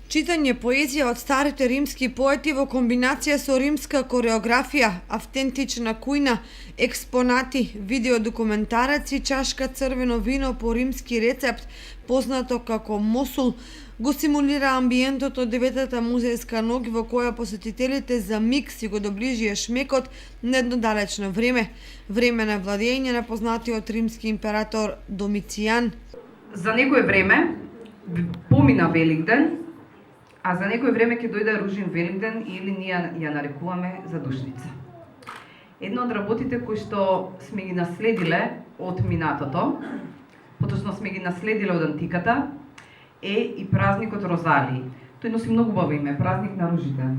Читање поезија од старите римски поети во комбинација со римска кореографија, автентична кујна, експонати, видеодокументареци, чашка црвено вино по римски рецепт, познато како мосул, го симулира амбиентот од деветата музејска ноќ во која посетителите за миг си го доближија шмекот на едно далечно време, време на владење на познатиот римски император Домицијан. За некое време помина Великден, а за некој време ќе дојде Ружин Великден или ние ја нарекуваме задушница. Едно од работите кои што сме ги наследиле од минатото, поточно сме ги наследиле од антиката, е и празникот Розалии. Тој носи многу убаво име, празник на ружите.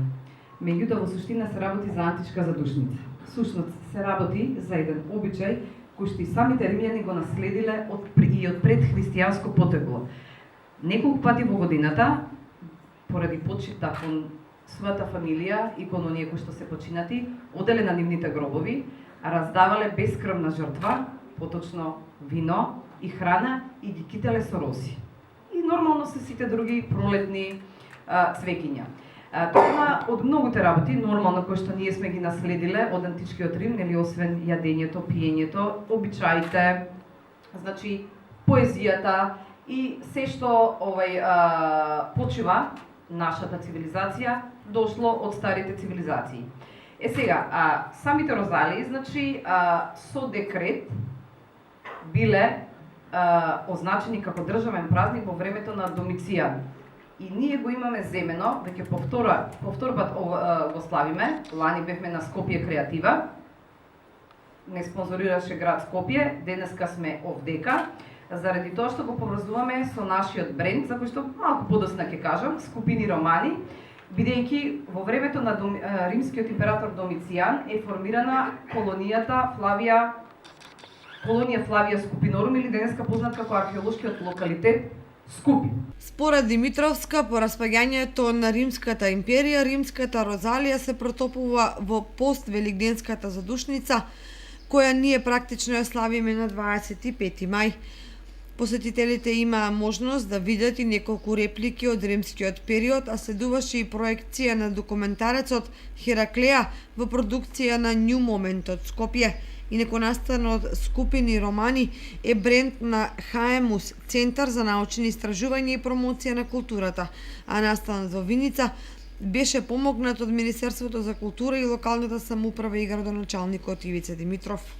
Меѓутоа во суштина се работи за античка задушница. Сушност се работи за еден обичај кој што и самите римјани го наследиле од предхристијанско потекло. Неколку пати во годината, поради почита кон својата фамилија и кон оние кои што се починати, оделе на нивните гробови, раздавале бескрвна жртва, поточно вино и храна и ги кителе со роси. И нормално се сите други пролетни цвеќиња. Тоа има од многуте работи, нормално кои што ние сме ги наследиле од античкиот Рим, нели освен јадењето, пиењето, обичаите, значи поезијата и се што почива нашата цивилизација дошло од старите цивилизации. Сега, самите Розалии, значи, со декрет биле означени како државен празник во времето на Домицијан. И ние го имаме земено, веќе повторпат го славиме, лани бевме на Скопје Креатива, не спонзорираше град Скопје, денеска сме овдека, заради тоа што го поврзуваме со нашиот бренд, за кој што малку подоцна ќе кажам, Скупини Романи, бидејќи во времето на римскиот император Домицијан е формирана колонија Флавија Скупинорум или денеска познат како археолошкиот локалитет Скупи. Според Димитровска, по распаѓањето на Римската империја, римската Розалија се протопува во пост-великденската задушница, која ние практично ја славиме на 25 мај. Посетителите имаа можност да видат и неколку реплики од римскиот период, а следуваше и проекција на документарецот Хераклеа во продукција на New Moment од Скопје. Инаку настанот Скупини Романи е бренд на Хаемус, Центар за научни истражувања и промоција на културата, а настанот во Виница беше помогнат од Министерството за култура и локалната самоуправа и градоначалникот Ивица Димитров.